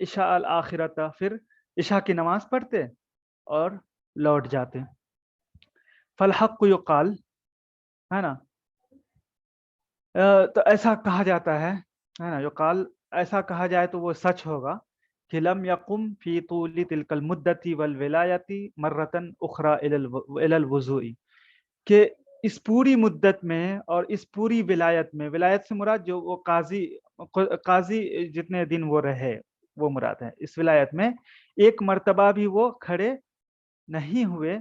عشاء الآخرۃ، پھر عشاء کی نماز پڑھتے اور لوٹ جاتے. فالحق یقال، ہے نا، تو ایسا کہا جاتا ہے نا، یقال ایسا کہا جائے تو وہ سچ ہوگا کہ لم یقم فی طول تلک المدت والولایت مرتن اخرى الی الوضوء، کہ اس پوری مدت میں اور اس پوری ولایت میں، ولایت سے مراد جو وہ قاضی جتنے دن وہ رہے وہ مراد ہے، اس ولایت میں ایک مرتبہ بھی وہ کھڑے نہیں ہوئے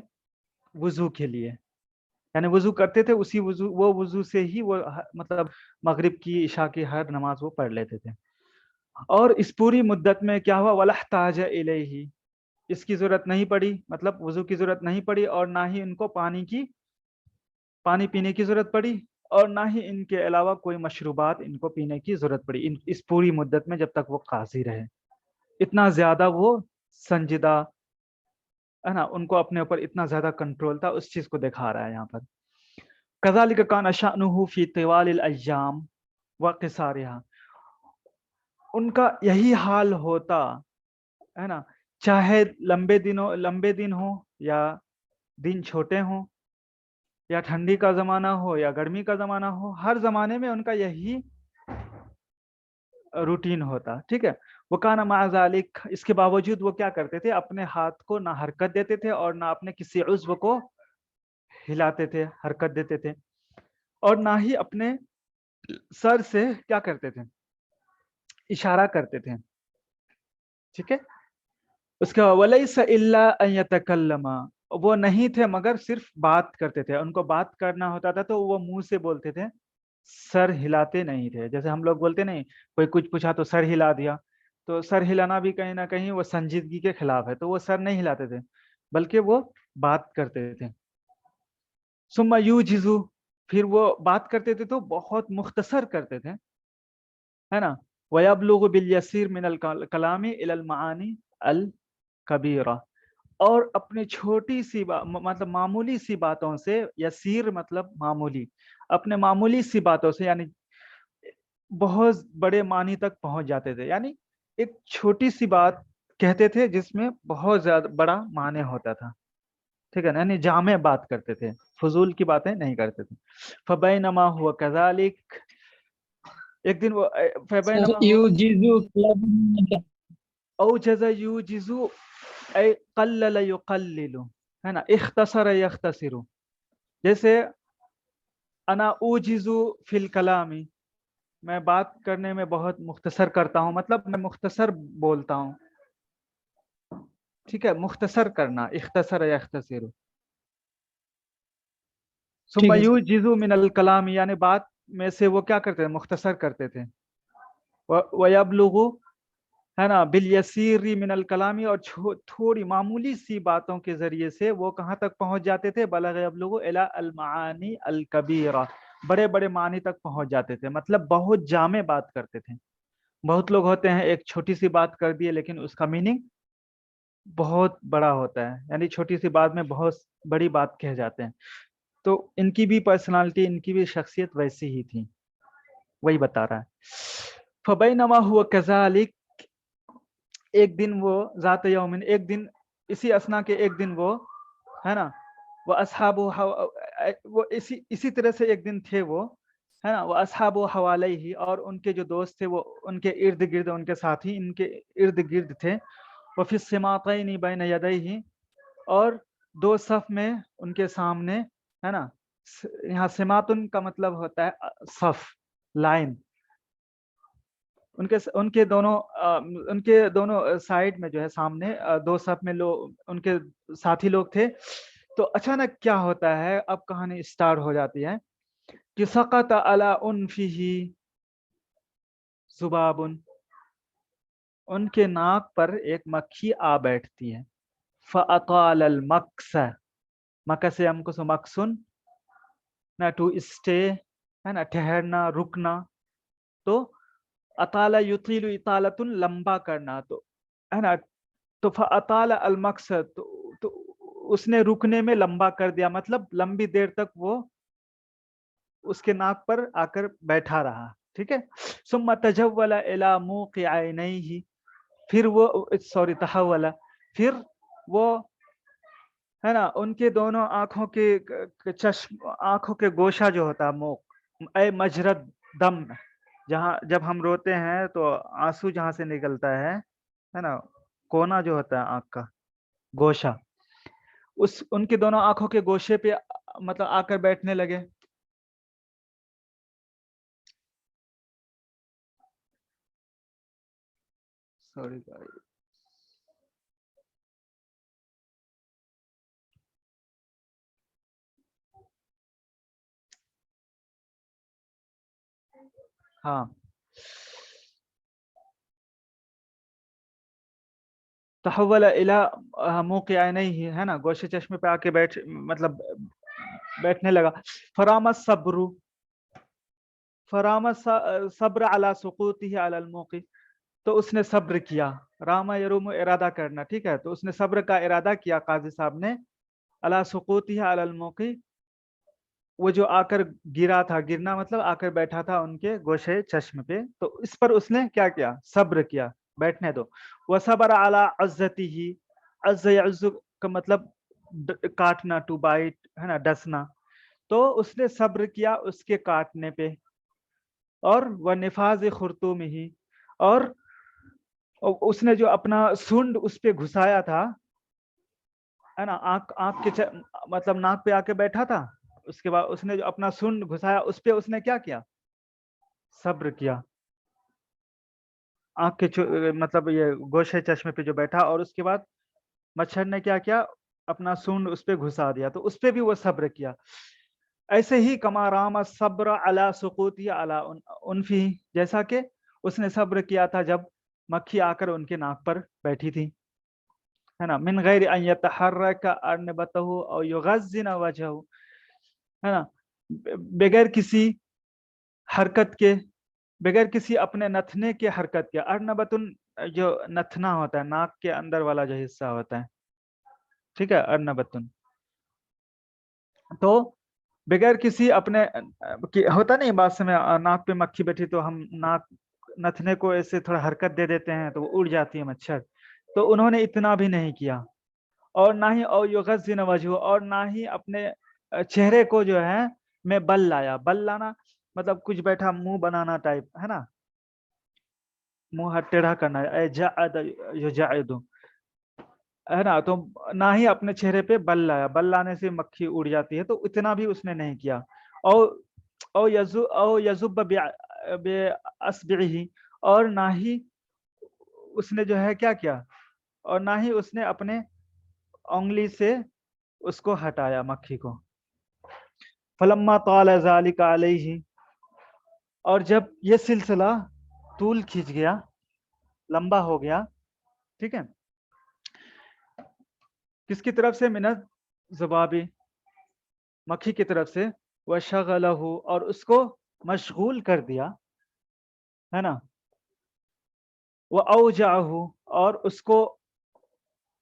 وضو کے لیے، یعنی وضو کرتے تھے اسی وضو سے ہی وہ مطلب مغرب کی عشاء کی ہر نماز وہ پڑھ لیتے تھے. اور اس پوری مدت میں کیا ہوا، وَلَا احْتَاجَ إِلَيْهِ، اس کی ضرورت نہیں پڑی، مطلب وضو کی ضرورت نہیں پڑی، اور نہ ہی ان کو پانی پینے کی ضرورت پڑی، اور نہ ہی ان کے علاوہ کوئی مشروبات ان کو پینے کی ضرورت پڑی اس پوری مدت میں جب تک وہ قاضی رہے. اتنا زیادہ وہ سنجیدہ ہے نا، ان کو اپنے اوپر اتنا زیادہ کنٹرول تھا، اس چیز کو دکھا رہا ہے یہاں پر. کذالک کان شأنہ فی طوال الایام وقصارها، ان کا یہی حال ہوتا ہے نا، چاہے لمبے دن ہو یا دن چھوٹے ہوں، یا ٹھنڈی کا زمانہ ہو یا گرمی کا زمانہ ہو، ہر زمانے میں ان کا یہی روٹین ہوتا. ٹھیک ہے. وکان مع ذلک، اس کے باوجود وہ کیا کرتے تھے، اپنے ہاتھ کو نہ حرکت دیتے تھے اور نہ اپنے کسی عضو کو ہلاتے تھے، حرکت دیتے تھے، اور نہ ہی اپنے سر سے کیا کرتے تھے، اشارہ کرتے تھے. ٹھیک ہے. اس کا ولیس الا ان یتکلم، وہ نہیں تھے مگر صرف بات کرتے تھے، ان کو بات کرنا ہوتا تھا تو وہ منہ سے بولتے تھے، سر ہلاتے نہیں تھے. جیسے ہم لوگ بولتے نہیں، کوئی کچھ پوچھا تو سر ہلا دیا، تو سر ہلانا بھی کہیں نہ کہیں وہ سنجیدگی کے خلاف ہے، تو وہ سر نہیں ہلاتے تھے بلکہ وہ بات کرتے تھے. ثم یوجزو، پھر وہ بات کرتے تھے تو بہت مختصر کرتے تھے، ہے نا. وَيَبْلُغُ بِالْيَسِيرِ مِنَ الْكَلَامِ إِلَى الْمَعَانِي الْكَبِيرَةِ، اور اپنی چھوٹی سی مطلب معمولی سی باتوں سے، یسیر مطلب معمولی، اپنے معمولی سی باتوں سے یعنی بہت بڑے معنی تک پہنچ جاتے تھے. یعنی ایک چھوٹی سی بات کہتے تھے جس میں بہت زیادہ بڑا معنی ہوتا تھا. ٹھیک ہے نا، یعنی جامع بات کرتے تھے، فضول کی باتیں نہیں کرتے تھے. فبینما ہوا کذالک، ایک دن وہ فبینما ہوا اوجز یوجزو ای قلل یقلل، ہے نا، اختصر یختصر. جیسے انا اوجزو فی الکلام، میں بات کرنے میں بہت مختصر کرتا ہوں، مطلب میں مختصر بولتا ہوں. ٹھیک ہے، مختصر کرنا، اختصر یختصر. ثم یوجزو من الکلام، یعنی بات میں سے وہ کیا کرتے تھے، مختصر کرتے تھے. ویبلغ، ہے نا، بالیسیر من الکلامی، اور تھوڑی معمولی سی باتوں کے ذریعے سے وہ کہاں تک پہنچ جاتے تھے، بلغ یبلغ الی المعانی الکبیرہ، بڑے بڑے معنی تک پہنچ جاتے تھے، مطلب بہت جامع بات کرتے تھے. بہت لوگ ہوتے ہیں ایک چھوٹی سی بات کر دیے لیکن اس کا میننگ بہت بڑا ہوتا ہے، یعنی چھوٹی سی بات میں بہت بڑی بات کہہ جاتے ہیں. تو ان کی بھی پرسنالٹی، ان کی بھی شخصیت ویسی ہی تھی، وہی بتا رہا ہے. فبینما ہوا کذالک، ایک دن وہ ذات یومن، ایک دن اسی اسنا کے ایک دن وہ، ہے نا، وہ اصحاب، وہ اسی طرح سے ایک دن تھے وہ، ہے نا، وہ اصحاب حوالیہ، اور ان کے جو دوست تھے وہ ان کے ارد گرد، ان کے ساتھی ان کے ارد گرد تھے. وفی السماطین بین یدیہ، اور دو صف میں ان کے سامنے، ہے نا. یہاں سماطن کا مطلب ہوتا ہے صف، لائن. ان کے دونوں سائڈ میں جو ہے سامنے دو صف میں لوگ ان کے ساتھی لوگ تھے. تو اچانک کیا ہوتا ہے، اب کہانی سٹارٹ ہو جاتی ہے کہ سقط علی انفہ ذباب، ان کے ناک پر ایک مکھی آ بیٹھتی ہے. فاطال المکس، مکس یمکس مکسن، نہ ٹو اسٹے، ہے نا، ٹھہرنا، رکنا. تو اطال یطیل اطالۃ، لمبا کرنا، تو ہے نا. تو فاطال المکس، تو اس نے رکنے میں لمبا کر دیا، مطلب لمبی دیر تک وہ اس کے ناک پر آ کر بیٹھا رہا. ٹھیک ہے. ثم تجول الی موقع عینیہ، پھر وہ سوری تحول، پھر وہ ہے نا ان کے دونوں آنکھوں کے چشم، آنکھوں کے گوشہ جو ہوتا ہے موق، اے مجرد دم، جہاں جب ہم روتے ہیں تو آنسو جہاں سے نکلتا ہے نا، کونا جو ہوتا ہے آنکھ کا گوشہ، ان کے دونوں آنکھوں کے گوشے پہ مطلب آ کر بیٹھنے لگے. سوری ہاں، تحول الى موقع عینیہ، ہے نا، گوشے چشمے پہ آ کے مطلب بیٹھنے لگا. فرام الصبر، فرام صبر علی سقوطه علی الموقع، تو اس نے صبر کیا. راما یروم ارادہ کرنا، ٹھیک ہے، تو اس نے صبر کا ارادہ کیا قاضی صاحب نے، علی سقوطه علی الموقع، وہ جو آ کر گرا تھا، گرنا مطلب آ کر بیٹھا تھا ان کے گوشے چشم پہ، تو اس پر اس نے کیا کیا؟ صبر کیا، بیٹھنے دو. وصبر علی عزته، عز یعز کا مطلب کاٹنا، ٹو بائٹ، ہے نا، ڈسنا، تو اس نے صبر کیا اس کے کاٹنے پہ. اور وہ نفاذ خرطوم ہی، اور اس نے جو اپنا سنڈ اس پہ گھسایا تھا، ہے نا، آنکھ کے مطلب ناک پہ آ کے بیٹھا تھا، اس کے بعد اس نے جو اپنا سنڈ گھسایا اس پہ اس نے کیا کیا؟ صبر کیا. آنکھ کے مطلب یہ گوشے چشمے پہ جو بیٹھا، اور اس کے بعد مچھر نے کیا کیا؟ اپنا سونڈ اس پہ گھسا دیا، تو اس پہ بھی وہ صبر کیا. ایسے ہی کما رام صبر علی سقوطی علی انفی، جیسا کہ اس نے صبر کیا تھا جب مکھی آ کر ان کے ناک پر بیٹھی تھی، ہے نا، من غیر ان یتحرک ارنبتہ او یغزن وجہہ، ہے نا، بغیر کسی حرکت کے، بغیر کسی اپنے نتھنے کے حرکت کے. ارنبتن جو نتھنا ہوتا ہے، ناک کے اندر والا جو حصہ ہوتا ہے، ٹھیک ہے، ارنبتن، تو بغیر کسی اپنے ہوتا نہیں بات میں، ناک پہ مکھی بیٹھی تو ہم ناک نتھنے کو ایسے تھوڑا حرکت دے دیتے ہیں تو وہ اڑ جاتی ہے مچھر، تو انہوں نے اتنا بھی نہیں کیا. اور نہ ہی او یغزن وجہ، اور نہ ہی اپنے چہرے کو جو ہے میں بل لایا. بل لانا مطلب کچھ بیٹھا منہ بنانا ٹائپ، ہے نا، منہ ٹیڑھا کرنا، جعد یجعد، ہے نا، تو نہ ہی اپنے چہرے پہ بل لایا. بل لانے سے مکھی اڑ جاتی ہے، تو اتنا بھی اس نے نہیں کیا. او یذب باصبعہ، اور نہ ہی اس نے جو ہے کیا کیا، اور نہ ہی اس نے اپنے انگلی سے اس کو ہٹایا، مکھی کو. فلما طال ذلك علیہ، اور جب یہ سلسلہ طول کھینچ گیا، لمبا ہو گیا، ٹھیک ہے، کس کی طرف سے؟ منت زبابی، مکھی کی طرف سے. وشغلہ، اور اس کو مشغول کر دیا، ہے نا. وأوجعہ، اور اس کو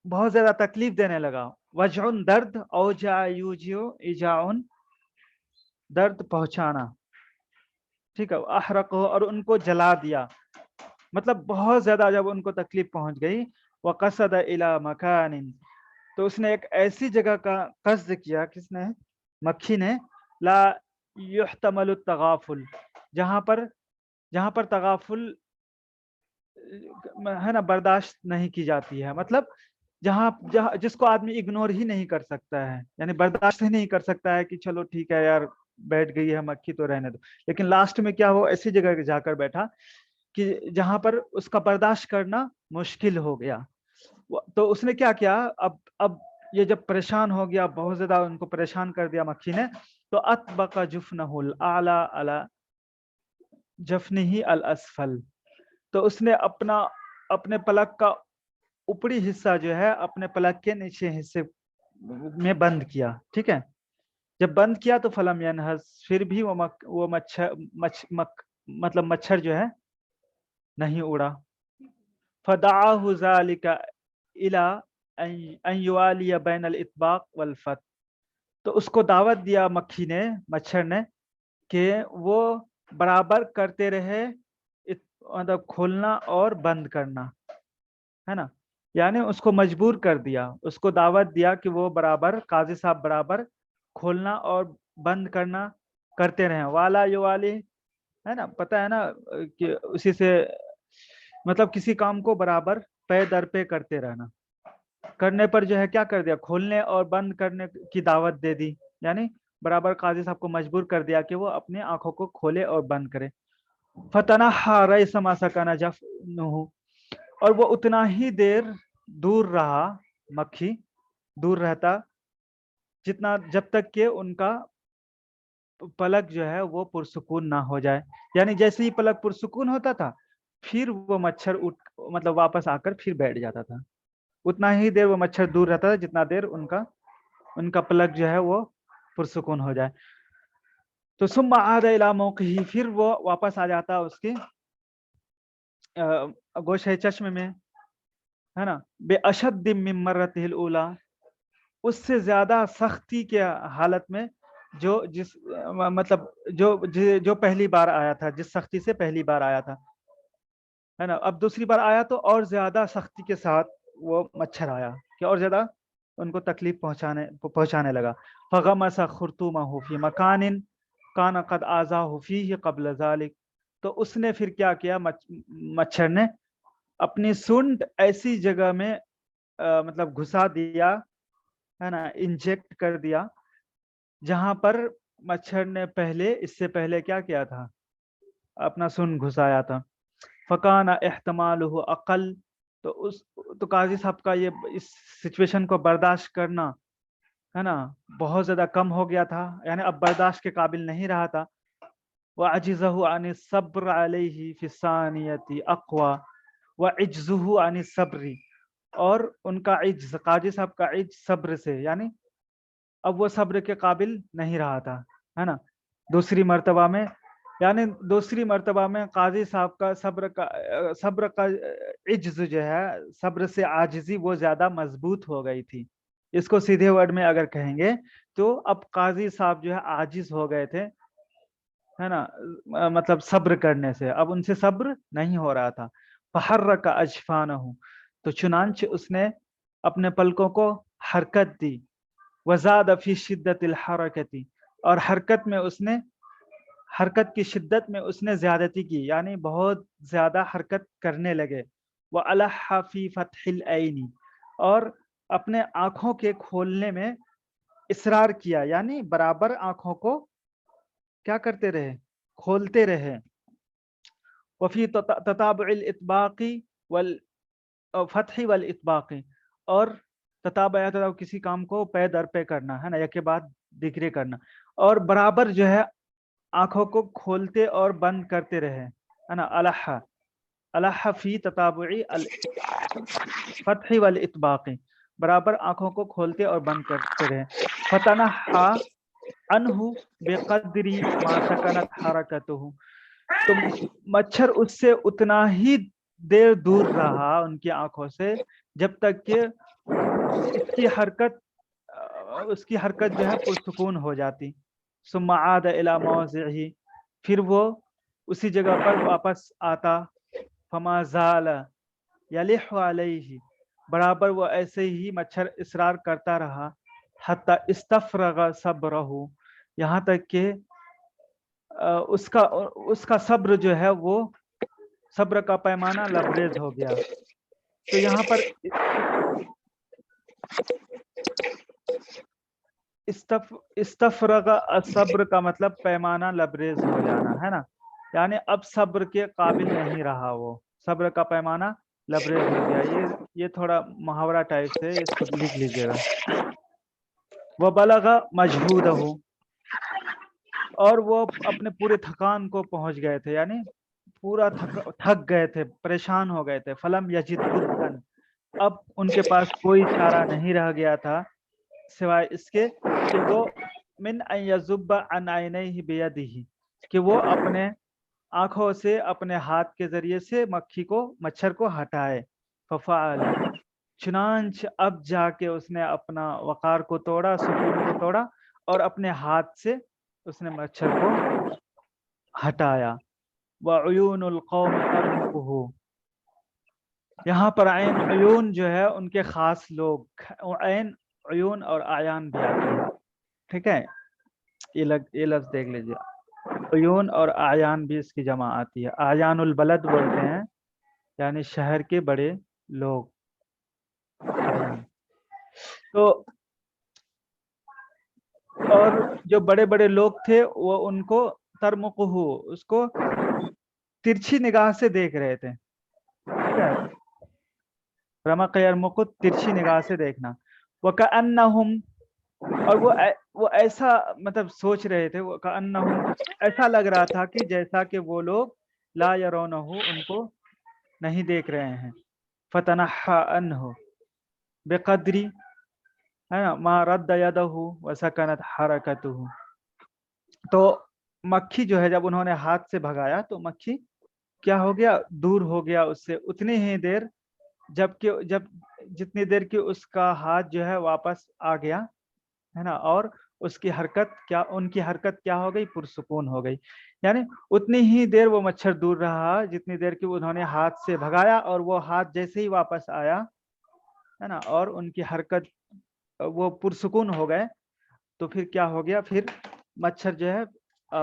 بہت زیادہ تکلیف دینے لگا. وجع، درد، اوجع یوجع ایجاع، درد پہنچانا، ٹھیک ہے. احرقہ، اور ان کو جلا دیا، مطلب بہت زیادہ جب ان کو تکلیف پہنچ گئی. وقصد الى مکان، تو اس نے ایک ایسی جگہ کا قصد کیا، کس نے؟ مکھی نے. لا یحتمل التغافل، جہاں پر تغافل ہے نا برداشت نہیں کی جاتی ہے، مطلب جہاں جس کو آدمی اگنور ہی نہیں کر سکتا ہے، یعنی برداشت ہی نہیں کر سکتا ہے کہ چلو ٹھیک ہے یار بیٹھ گئی ہے مکھی تو رہنے دو. لیکن لاسٹ میں کیا ہو، ایسی جگہ جا کر بیٹھا کہ جہاں پر اس کا برداشت کرنا مشکل ہو گیا. تو اس نے کیا کیا، اب یہ جب پریشان ہو گیا، بہت زیادہ ان کو پریشان کر دیا مکھی نے، تو اطبق جفنہ الاعلی علی جفنہ الاسفل، تو اس نے اپنے پلک کا اوپری حصہ جو ہے اپنے پلک کے نیچے حصے میں بند کیا، ٹھیک ہے. جب بند کیا تو فلم ینہز، پھر بھی وہ مطلب مچھر جو ہے نہیں اڑا. فدعاہ ذلک الی ان یوالی بین الاطباق والفت، تو اس کو دعوت دیا مکھی نے، مچھر نے، کہ وہ برابر کرتے رہے مطلب کھولنا اور بند کرنا. ہے نا, یعنی اس کو مجبور کر دیا, اس کو دعوت دیا کہ وہ برابر قاضی صاحب برابر کھولنا اور بند کرنا کرتے رہیں. والا یو والی, ہے نا, پتہ ہے نا کہ اسی سے مطلب کسی کام کو برابر پے در پہ کرتے رہنا. کرنے پر جو ہے کیا کر دیا, کھولنے اور بند کرنے کی دعوت دے دی, یعنی برابر قاضی صاحب کو مجبور کر دیا کہ وہ اپنی آنکھوں کو کھولے اور بند کرے. فتنحى رئیس ما سکن جفنہ, اور وہ اتنا ہی دیر دور رہا, مکھی دور رہتا جتنا جب تک کہ ان کا پلک جو ہے وہ پرسکون نہ ہو جائے. یعنی جیسے ہی پلک پرسکون ہوتا تھا پھر وہ مچھر مطلب واپس آ کر پھر بیٹھ جاتا تھا. اتنا ہی دیر وہ مچھر دور رہتا تھا جتنا دیر ان کا پلک جو ہے وہ پرسکون ہو جائے. تو ثم عاد الى موقعه, پھر وہ واپس آ جاتا اس کے گوشہ چشم میں, ہے نا, بے اشد من مرته الاولى, اس سے زیادہ سختی کے حالت میں جو جس مطلب جو پہلی بار آیا تھا, جس سختی سے پہلی بار آیا تھا, ہے نا. اب دوسری بار آیا تو اور زیادہ سختی کے ساتھ وہ مچھر آیا کہ اور زیادہ ان کو تکلیف پہنچانے لگا. فغمس خرطومه فی مکان کان قد آذاه فیہ قبل ذلک, تو اس نے پھر کیا کیا, مچھر نے اپنی سونڈ ایسی جگہ میں مطلب گھسا دیا, ہے نا, انجیکٹ کر دیا جہاں پر مچھر نے اس سے پہلے کیا کیا تھا, اپنا سونڈ گھسایا تھا. فکان احتمالہ اقل, تو قاضی صاحب کا یہ اس سچویشن کو برداشت کرنا, ہے نا, بہت زیادہ کم ہو گیا تھا, یعنی اب برداشت کے قابل نہیں رہا تھا. وعجزہ عن الصبر علیہ فی الثانیۃ اقوی وعجزہ عن الصبر, اور ان کا عجز, قاضی صاحب کا عجز صبر سے, یعنی اب وہ صبر کے قابل نہیں رہا تھا, ہے نا. دوسری مرتبہ میں قاضی صاحب کا صبر کا عجز جو ہے, صبر سے عاجزی وہ زیادہ مضبوط ہو گئی تھی. اس کو سیدھے ورڈ میں اگر کہیں گے تو اب قاضی صاحب جو ہے عاجز ہو گئے تھے, ہے نا, مطلب صبر کرنے سے, اب ان سے صبر نہیں ہو رہا تھا. فحرک اجفانہ, تو چنانچہ اس نے اپنے پلکوں کو حرکت دی. وزاد فی شدت الحرکت, اور حرکت کی شدت میں اس نے زیادتی کی, یعنی بہت زیادہ حرکت کرنے لگے. وَأَلَحَّ فِي فَتْحِ الْعَيْنِ, اور اپنے آنکھوں کے کھولنے میں اصرار کیا, یعنی برابر آنکھوں کو کیا کرتے رہے, کھولتے رہے. وفی تتابع الاطباق والفتح والاطباق, اور تتابع کسی کام کو پے در پہ کرنا, ہے نا, یک کے بعد دیگرے کرنا, اور برابر جو ہے آنکھوں کو کھولتے اور بند کرتے رہے, ہے نا. الح فی تتابع الفتح والاطباق, برابر آنکھوں کو کھولتے اور بند کرتے رہے. فتنحى عنہ بقدر ما سکنت حرکتہ, تو مچھر اس سے اتنا ہی دیر دور رہا ان کی آنکھوں سے جب تک کہ اس کی حرکت جو ہے پرسکون ہو جاتی. ثم عاد الى موضعه, پھر وہ اسی جگہ پر واپس آتا. فما زال یلح علیہ, برابر وہ ایسے ہی مچھر اصرار کرتا رہا. حتی استفرغ صبرہ, یہاں تک کہ اس کا صبر جو ہے وہ صبر کا پیمانہ لبریز ہو گیا. تو یہاں پر استفرغ صبر کا مطلب پیمانہ لبریز ہو جانا, ہے نا, یعنی اب صبر کے قابل نہیں رہا, وہ صبر کا پیمانہ لبریز ہو گیا. یہ تھوڑا محاورہ ٹائپ سے, اس کو لکھ لیجیے گا. وبلغ مجہودہ, اور وہ اپنے پورے تھکان کو پہنچ گئے تھے, یعنی پورا تھک گئے تھے, پریشان ہو گئے تھے. فلم یجد بدًا, اب ان کے پاس کوئی چارہ نہیں رہ گیا تھا سوائے اس کے کہ وہ من ان یذب عن عینیہ بیدہ, کہ وہ اپنے آنکھوں سے اپنے ہاتھ کے ذریعے سے مچھر کو ہٹائے. ففعل, چنانچہ اب جا کے اس نے اپنا وقار کو توڑا, سکون کو توڑا, اور اپنے ہاتھ سے اس نے مچھر کو ہٹایا. وعیون القوم ترمقہ, یہاں پر عین عیون جو ہے ان کے خاص لوگ، عین عیون اور اعیان بھی آتے ہیں، ٹھیک ہے، یہ لفظ دیکھ لیجیے، عیون اور اعیان بھی اس کی جمع آتی ہے، اعیان البلد بولتے ہیں یعنی شہر کے بڑے لوگ، اعیان۔ تو اور جو بڑے بڑے لوگ تھے وہ ان کو ترمقہ، اس کو ترچھی نگاہ سے دیکھ رہے تھے، ٹھیک ہے، رمق یرمق ترچھی نگاہ سے دیکھنا، وَكَأَنَّهُمْ، اور وہ ایسا مطلب سوچ رہے تھے، وَكَأَنَّهُمْ ایسا لگ رہا تھا کہ جیسا کہ وہ لوگ لا يرونه ان کو نہیں دیکھ رہے ہیں، فَتَنَحَّى عَنْهُ بِقَدْرِ ہے نا ما رد يده وسكنت حركته۔ تو مکھی جو ہے جب انہوں نے ہاتھ سے بھگایا تو مکھی کیا ہو گیا، دور ہو گیا اس سے اتنی ہی دیر، جب جتنی دیر کی اس کا ہاتھ جو ہے واپس آ گیا ہے نا، اور اس کی حرکت کیا، ان کی حرکت کیا ہو گئی، پرسکون ہو گئی، یعنی اتنی ہی دیر وہ مچھر دور رہا جتنی دیر کی انہوں نے ہاتھ سے بھگایا، اور وہ ہاتھ جیسے ہی واپس آیا ہے نا اور ان کی حرکت وہ پرسکون ہو گئے، تو پھر کیا ہو گیا، پھر مچھر جو ہے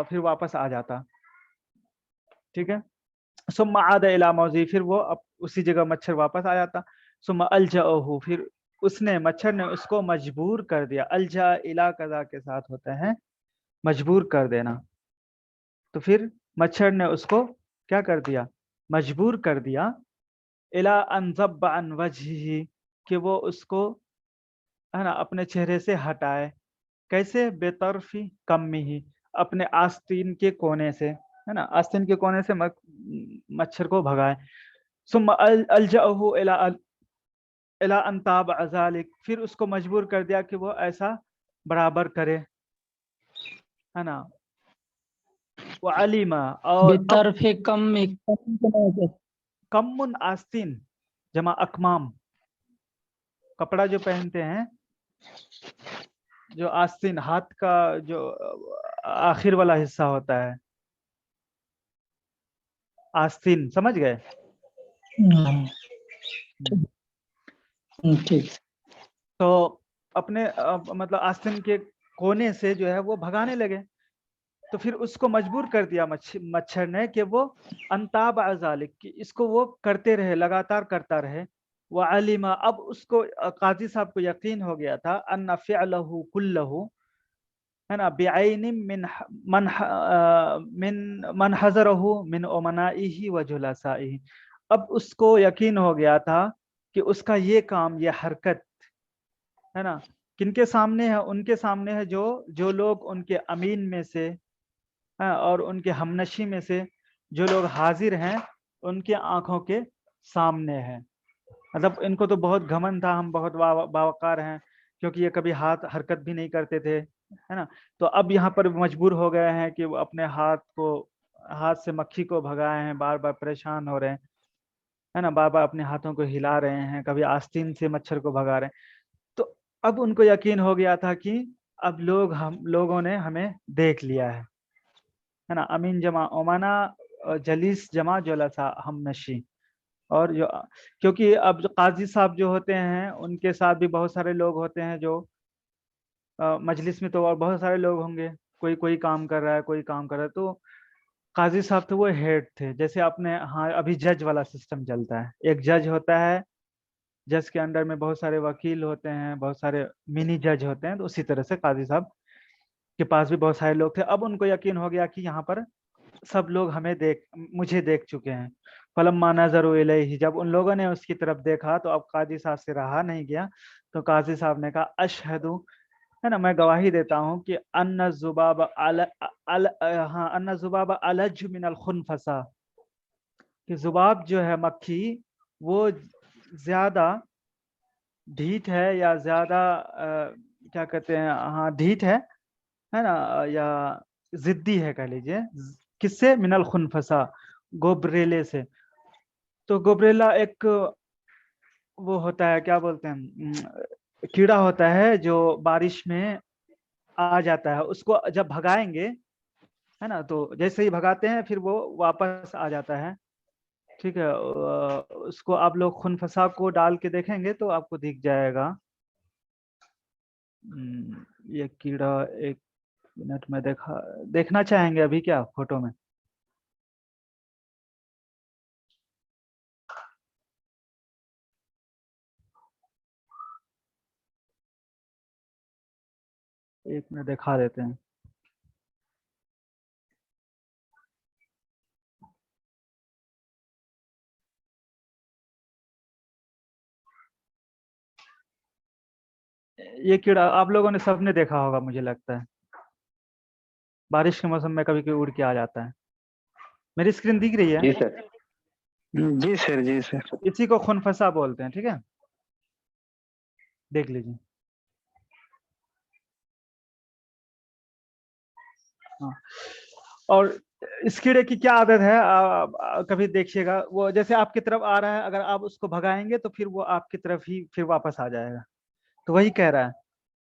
پھر واپس آ جاتا، ٹھیک ہے، ثم عاد الى موضعه، پھر وہ اسی جگہ مچھر واپس آ جاتا، ثم الجأه، پھر اس نے مچھر نے اس کو مجبور کر دیا، الجا الى قضا کے ساتھ ہوتا ہے مجبور کر دینا، تو پھر مچھر نے اس کو کیا کر دیا، مجبور کر دیا، الى ان ذب عن وجهه، کہ وہ اس کو ہے نا اپنے چہرے سے ہٹائے، کیسے، بے طرفی کم ہی، اپنے آستین کے کونے سے ہے نا، آستین کے کونے سے مچھر کو بھگائے، ثم الجأه الى ان تابع ذلك، پھر اس کو مجبور کر دیا کہ وہ ایسا برابر کرے ہے نا، وعلم، اور بطرف کم کم آستین جمع اکمام، کپڑا جو پہنتے ہیں، جو آستین ہاتھ کا جو آخر والا حصہ ہوتا ہے، آستین، سمجھ گئے، ٹھیک، تو اپنے مطلب آستین کے کونے سے جو ہے وہ بھگانے لگے، تو پھر اس کو مجبور کر دیا مچھر نے کہ وہ انتاب ذالک، کہ اس کو وہ کرتے رہے، لگاتار کرتا رہے، وعلم، اب اس کو قاضی صاحب کو یقین ہو گیا تھا، ان فعلہ کلہ ہے نا بعین من حضرہ من امنائہ و جلسائہ، اب اس کو یقین ہو گیا تھا کہ اس کا یہ کام، یہ حرکت ہے نا کن کے سامنے ہے، ان کے سامنے ہے جو لوگ ان کے امین میں سے اور ان کے ہمنشی میں سے جو لوگ حاضر ہیں، ان کے آنکھوں کے سامنے ہے، مطلب ان کو تو بہت گھمنڈ تھا، ہم بہت باوقار ہیں، کیونکہ یہ کبھی ہاتھ حرکت بھی نہیں کرتے تھے ہے نا، تو اب یہاں پر مجبور ہو گئے ہیں کہ وہ اپنے ہاتھ سے مکھی کو بھگائے ہیں، بار بار پریشان ہو رہے ہیں ہے نا، بار بار اپنے ہاتھوں کو ہلا رہے ہیں، کبھی آستین سے مچھر کو بھگا رہے ہیں، تو اب ان کو یقین ہو گیا تھا کہ اب لوگوں نے ہمیں دیکھ لیا ہے نا، امین جمع امنا، جلیس جمع جلسا، ہم نشی، اور کیونکہ اب جو قاضی صاحب جو ہوتے ہیں ان کے ساتھ بھی بہت سارے لوگ ہوتے ہیں، جو مجلس میں تو اور بہت سارے لوگ ہوں گے، کوئی کام کر رہا ہے، کوئی کام کر رہا ہے، تو قاضی صاحب تو وہ ہیڈ تھے، جیسے اپنے ہاں ابھی جج والا سسٹم چلتا ہے، ایک جج ہوتا ہے، جج کے انڈر میں بہت سارے وکیل ہوتے ہیں، بہت سارے منی جج ہوتے ہیں، تو اسی طرح سے قاضی صاحب کے پاس بھی بہت سارے لوگ تھے، اب ان کو یقین ہو گیا کہ یہاں پر سب لوگ مجھے دیکھ چکے ہیں، فلما نظروا الیہ، جب ان لوگوں نے اس کی طرف دیکھا تو اب قاضی صاحب سے رہا نہیں گیا، تو قاضی صاحب نے کہا اشہد ہے نا، میں گواہی دیتا ہوں کہ ان الذباب الج من الخنفسا، کہ ذباب جو ہے مکھی وہ زیادہ ڈھیٹ ہے، یا زیادہ کیا کہتے ہیں، ہاں ڈھیٹ ہے نا، یا ضدی ہے کہہ لیجیے، کس سے، من الخنفسا، گوبریلے سے، تو گوبریلا ایک وہ ہوتا ہے، کیا بولتے ہیں، کیڑا ہوتا ہے جو بارش میں آ جاتا ہے، اس کو جب بھگائیں گے ہے نا، تو جیسے ہی بھگاتے ہیں پھر وہ واپس آ جاتا ہے، ٹھیک ہے، اس کو آپ لوگ خنفسا کو ڈال کے دیکھیں گے تو آپ کو دکھ جائے گا. یہ کیڑا ایک منٹ میں دیکھنا چاہیں گے ابھی کیا فوٹو میں؟ ایک منٹ دکھا دیتے ہیں. یہ کیڑا آپ لوگوں نے سب نے دیکھا ہوگا مجھے لگتا ہے، بارش کے موسم میں کبھی کبھی اڑ کے آ جاتا ہے. میری اسکرین دکھ رہی ہے؟ جی سر. جی سر. جی سر. اسی کو خنفسا بولتے ہیں. ٹھیک ہے، دیکھ لیجیے. ہاں، اور اس کیڑے کی کیا عادت ہے، کبھی دیکھیے گا، وہ جیسے آپ کی طرف آ رہا ہے، اگر آپ اس کو بھگائیں گے تو پھر وہ آپ کی طرف ہی پھر واپس آ جائے گا. تو وہی کہہ رہا ہے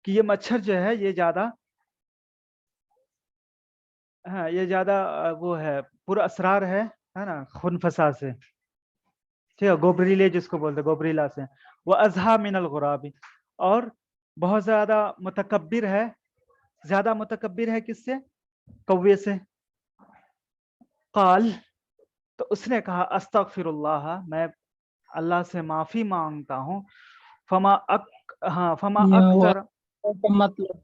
کہ یہ مچھر جو ہے یہ زیادہ وہ ہے، پورا اسرار ہے نا، خنفسا سے. ٹھیک ہے، گوبریلے جس کو بولتے ہیں، گوبریلا سے. وہ ازہا من الغراب، اور بہت زیادہ متکبر ہے. زیادہ متکبر ہے کس سے؟ کوے سے. قال، تو اس نے کہا استغفر اللہ، میں اللہ سے معافی مانگتا ہوں. فما اکثر، کا مطلب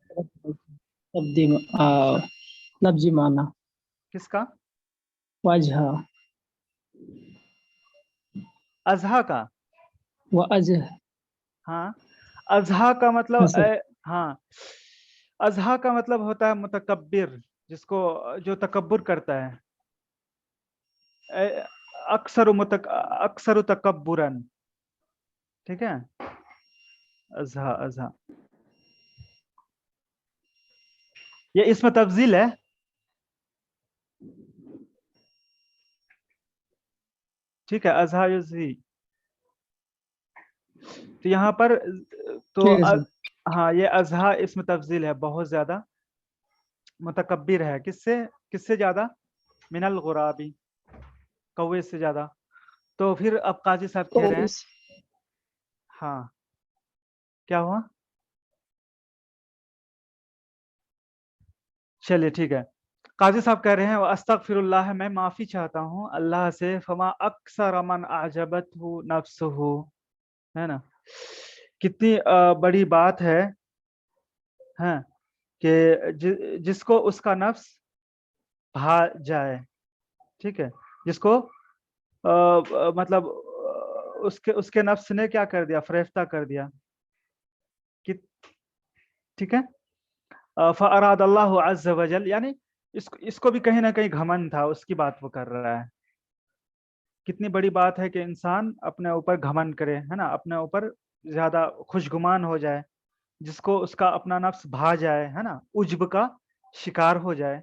لفظی معنی کس کا؟ وجہ ازہا کا. وجہ. ہاں، ازہا کا مطلب ہاں سر. ہاں، ازہا کا مطلب ہوتا ہے متکبر، جس کو جو تکبر کرتا ہے. اکثر تکبرن. ٹھیک ہے، ازہا یہ اسم تفضیل ہے. ٹھیک ہے، ازہا یزہی. تو یہاں پر تو ٹھیک ہے سر. ہاں، یہ ازہا اسم تفضیل ہے، بہت زیادہ متکبر ہے. کس سے زیادہ؟ من الغرابی، کوے سے زیادہ. تو پھر اب قاضی صاحب کہہ رہے ہیں، ہاں کیا ہوا؟ چلیے ٹھیک ہے. قاضی صاحب کہہ رہے ہیں استغفر اللہ، میں معافی چاہتا ہوں اللہ سے. فما اکثر من اعجبتہ نفسہ، ہے نا، کتنی بڑی بات ہے ہاں کہ جس کو اس کا نفس بھا جائے. ٹھیک ہے، جس کو مطلب اس کے نفس نے کیا کر دیا؟ فریفتہ کر دیا. ٹھیک ہے، فاراد اللہ عز وجل، یعنی اس کو بھی کہیں نہ کہیں گھمنڈ تھا، اس کی بات وہ کر رہا ہے. کتنی بڑی بات ہے کہ انسان اپنے اوپر گھمنڈ کرے، ہے نا، اپنے اوپر زیادہ خوشگمان ہو جائے، جس کو اس کا اپنا نفس بھا جائے، ہے نا، عجب کا شکار ہو جائے.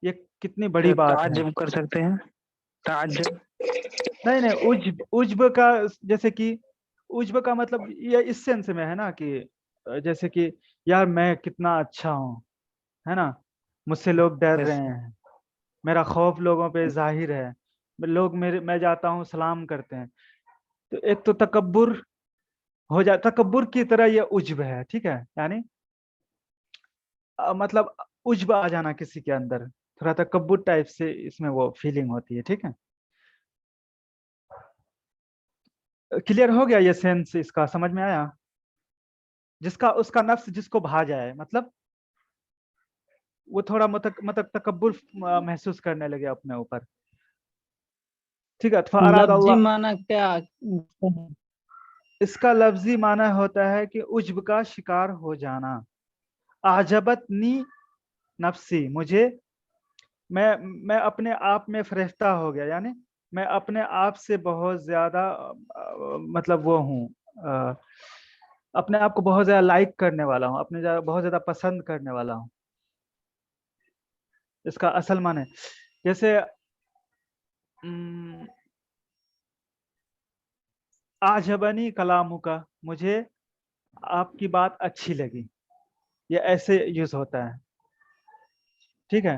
یہ کتنی بڑی بات ہے. تعجب کر سکتے ہیں، تعجب. نہیں، عجب کا، جیسے کہ عجب کا مطلب یہ اس سینس میں ہے نا کہ جیسے کہ یار میں کتنا اچھا ہوں، ہے نا، مجھ سے لوگ ڈر رہے ہیں، میرا خوف لوگوں پہ ظاہر ہے، لوگ میں جاتا ہوں سلام کرتے ہیں. تو ایک تو تکبر ہو جائے، تکبر کی طرح یہ عجب ہے. ٹھیک ہے، یعنی مطلب عجب آ جانا کسی کے اندر، تھوڑا تکبر ٹائپ سے اس میں وہ فیلنگ ہوتی ہے. ٹھیک ہے، کلیئر ہو گیا یہ سینس، اس کا سمجھ میں آیا؟ جس کا اس کا نفس جس کو بھا جائے، مطلب وہ تھوڑا تکبر محسوس کرنے لگے اپنے اوپر. ٹھیک ہے، فاراد لفظی اللہ، معنی کیا؟ اس کا لفظی معنی ہوتا ہے کہ عجب کا شکار ہو جانا. اعجبتنی نفسی، میں اپنے آپ میں فریفتہ ہو گیا، یعنی میں اپنے آپ سے بہت زیادہ مطلب وہ ہوں، اپنے آپ کو بہت زیادہ لائک کرنے والا ہوں، اپنے بہت زیادہ پسند کرنے والا ہوں. اس کا اصل معنی جیسے اعجبنی کلامو کا، مجھے آپ کی بات اچھی لگی، یہ ایسے یوز ہوتا ہے. ٹھیک ہے،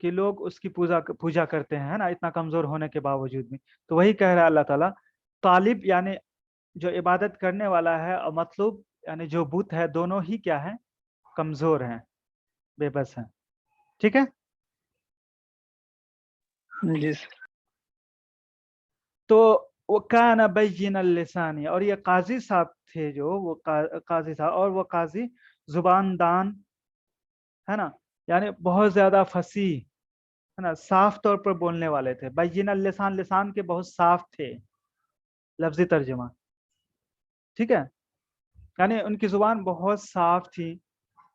کہ لوگ اس کی پوجا کرتے ہیں نا، اتنا کمزور ہونے کے باوجود بھی. تو وہی کہہ رہا ہے اللہ تعالیٰ، طالب یعنی جو عبادت کرنے والا ہے اور مطلوب یعنی جو بت ہے، دونوں ہی کیا ہے؟ کمزور ہیں، بے بس ہیں. ٹھیک ہے. جی تو وہ کان بین اللسانی، اور یہ قاضی صاحب تھے جو وہ قاضی صاحب، اور وہ قاضی زبان دان ہے نا، یعنی بہت زیادہ فصیح ہے نا، صاف طور پر بولنے والے تھے. بین اللسان، لسان کے بہت صاف تھے، لفظی ترجمہ. ٹھیک ہے، یعنی ان کی زبان بہت صاف تھی.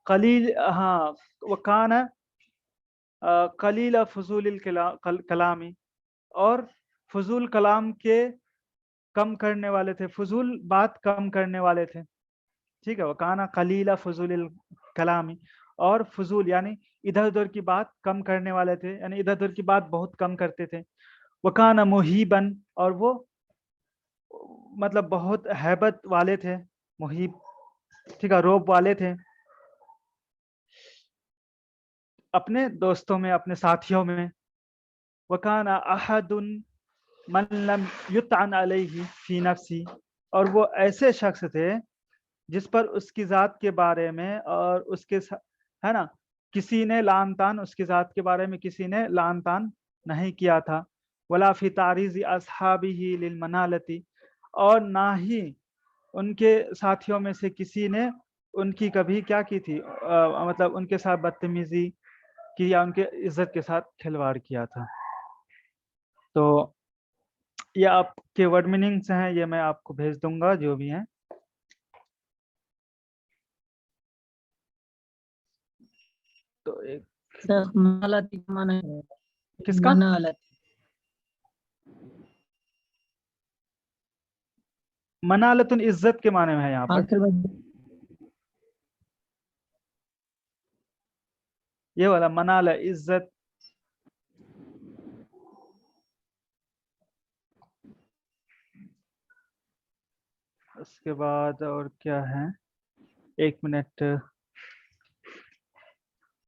قلیل، ہاں، وہ کان قلیل فضول کلامی، اور فضول کلام کے کم کرنے والے تھے، فضول بات کم کرنے والے تھے. ٹھیک ہے، وہ کانا قلیل فضول کلامی، اور فضول یعنی ادھر ادھر کی بات کم کرنے والے تھے، یعنی ادھر ادھر کی بات بہت کم کرتے تھے. وہ کانا محیبن، اور وہ مطلب بہت ہیبت والے تھے. محیب، ٹھیک ہے، روب والے تھے اپنے دوستوں میں، اپنے ساتھیوں میں. وَكَانَ أَحَدٌ مَنْ لَمْ يُطْعَنْ عَلَيْهِ فِي نَفْسِهِ، اور وہ ایسے شخص تھے جس پر اس کی ذات کے بارے میں اور اس کے ہے نا کسی نے لعن طعن، اس کی ذات کے بارے میں کسی نے لعن طعن نہیں کیا تھا. وَلَا فِي تَعْرِيضِ أَصْحَابِهِ لِلْمَنَالَةِ، اور نہ ہی ان کے ساتھیوں میں سے کسی نے ان کی کبھی کیا کی تھی، مطلب ان کے ساتھ بدتمیزی کی یا ان کے عزت کے ساتھ کھلواڑ کیا تھا. تو یہ آپ کے ورڈ میننگس ہیں، یہ میں آپ کو بھیج دوں گا جو بھی ہیں. تو ایک شیخ منالتی کا معنی ہے کس کا؟ منالت، منالت عزت کے معنی میں ہے یہاں پر. آخر میں یہ والا منال عزت. اس کے بعد اور کیا ہے، ایک منٹ.